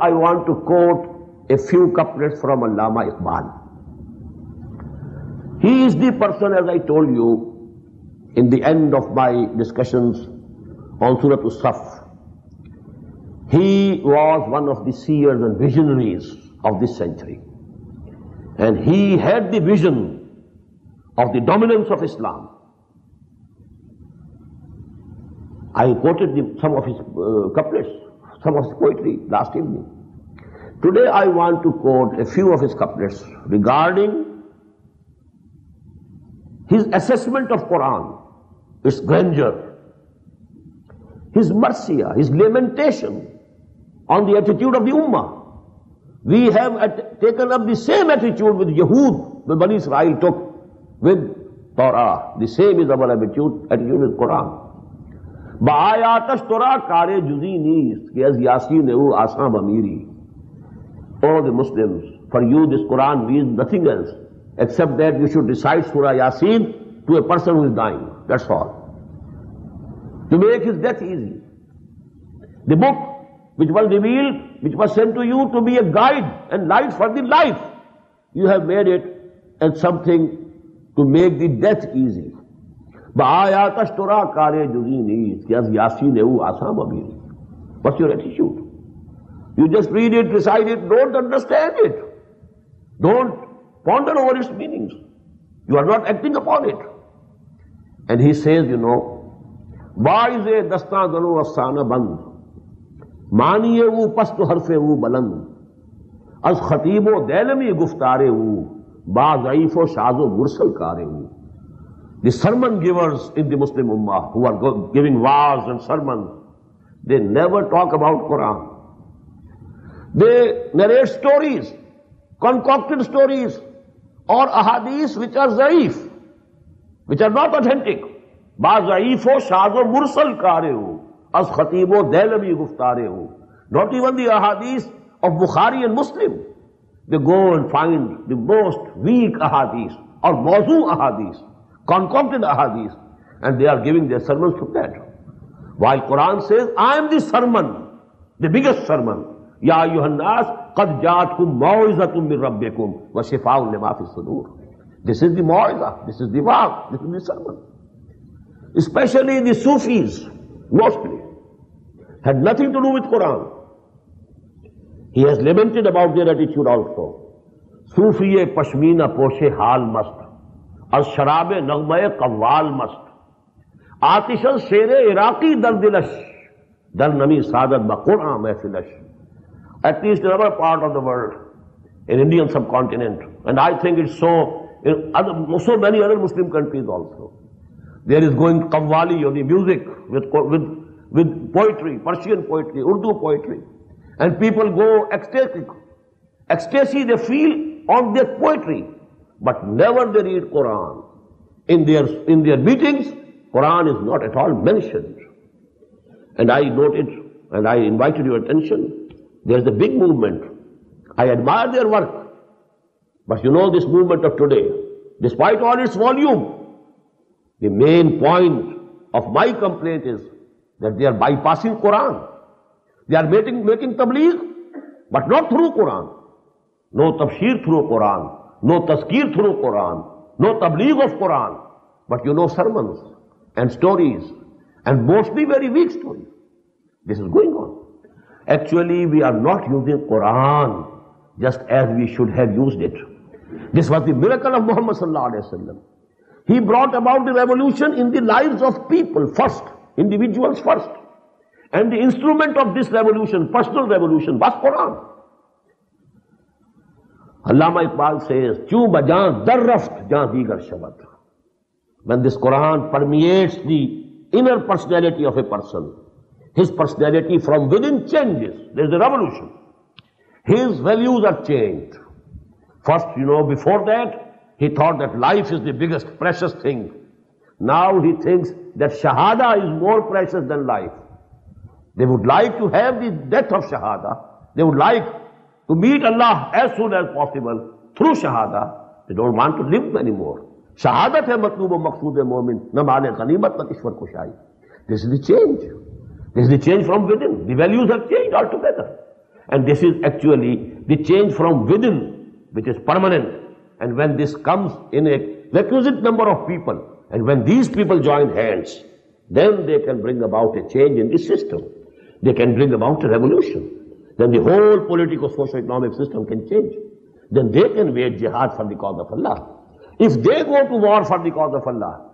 I want to quote a few couplets from Allama Iqbal. He is the person, as I told you, in the end of my discussions on Surah As-Saf. He was one of the seers and visionaries of this century. And he had the vision of the dominance of Islam. I quoted some of his couplets, some of his poetry last evening. Today I want to quote a few of his couplets regarding his assessment of Quran, its grandeur, his marsiya, his lamentation on the attitude of the Ummah. We have taken up the same attitude with Yahud, the Bani Israel took with Torah. The same is our attitude with Quran. Ba'ayatash Torah kare juzi neist, ki az Yasin ehu asam amiri. Oh, the Muslims, for you this Quran means nothing else except that you should recite Surah Yasin to a person who is dying. That's all. To make his death easy. The book which was revealed, which was sent to you to be a guide and light for the life, you have made it as something to make the death easy. Ba'ayatash Torah kare juzi neist, ki az Yasin ehu asam amiri. What's your attitude? You just read it, recite it, don't understand it. Don't ponder over its meanings. You are not acting upon it. And he says, you know, Ba'ize dastan dano asana band, maniye wu pastu harfe wu baland, az khatibo dailami guftare wu, ba zaifo shazo mursal kare wu. The sermon givers in the Muslim Ummah who are giving wa'az and sermons, they never talk about Quran. They narrate stories, concocted stories, or ahadith which are zaif, which are not authentic. Ba zaifo shazo mursal karehu, as khatibo dailami guftarehu. Not even the ahadith of Bukhari and Muslim. They go and find the most weak ahadith or mawzu ahadith, concocted ahadith, and they are giving their sermons from that. While Quran says, I am the sermon, the biggest sermon. Ya ayyuhan nas qad ja'atkum maw'izatun min rabbikum wa shifaa'un lima fi sudur. This is the maw'iza, this is the wa'az, this is the sermon. Especially the Sufis, mostly, had nothing to do with Quran. He has lamented about their attitude also. Sufi-e pashmina poshe hal mast, az sharabe nagma-e qawwal mast, atishan shere iraqi dar dilash, dar nami saadat ba Quran mehfilash. At least in our part of the world, in Indian subcontinent, and I think it's so in so many other Muslim countries also. There is going qawwali or the music with poetry, Persian poetry, Urdu poetry, and people go ecstatic. Ecstasy they feel on their poetry, but never they read Quran. In their meetings, Quran is not at all mentioned. And I noted, and I invited your attention, there's a big movement. I admire their work. But you know this movement of today, despite all its volume, the main point of my complaint is that they are bypassing Quran. They are making tabligh, but not through Quran. No tafsir through Quran, no tazkir through Quran, no tabligh of Quran, but you know sermons and stories, and mostly very weak stories. This is going on. Actually, we are not using Quran just as we should have used it. This was the miracle of Muhammad sallallahu alaihi wasallam. He brought about the revolution in the lives of people first, individuals first. And the instrument of this revolution, personal revolution, was Quran. Allama Iqbal says, "Chu bajan darraft jan digar shabad." When this Quran permeates the inner personality of a person, his personality from within changes. There is a revolution. His values are changed. First, before that, he thought that life is the biggest precious thing. Now he thinks that Shahada is more precious than life. They would like to have the death of Shahada. They would like to meet Allah as soon as possible through Shahada. They don't want to live anymore. Shahadat hai matlub wa maqsood hai mu'min, na maane ghanimat na ishwar kushai. This is the change. This is the change from within. The values have changed altogether. And this is actually the change from within, which is permanent. And when this comes in a requisite number of people, and when these people join hands, then they can bring about a change in the system. They can bring about a revolution. Then the whole political, socio-economic system can change. Then they can wage jihad for the cause of Allah. If they go to war for the cause of Allah,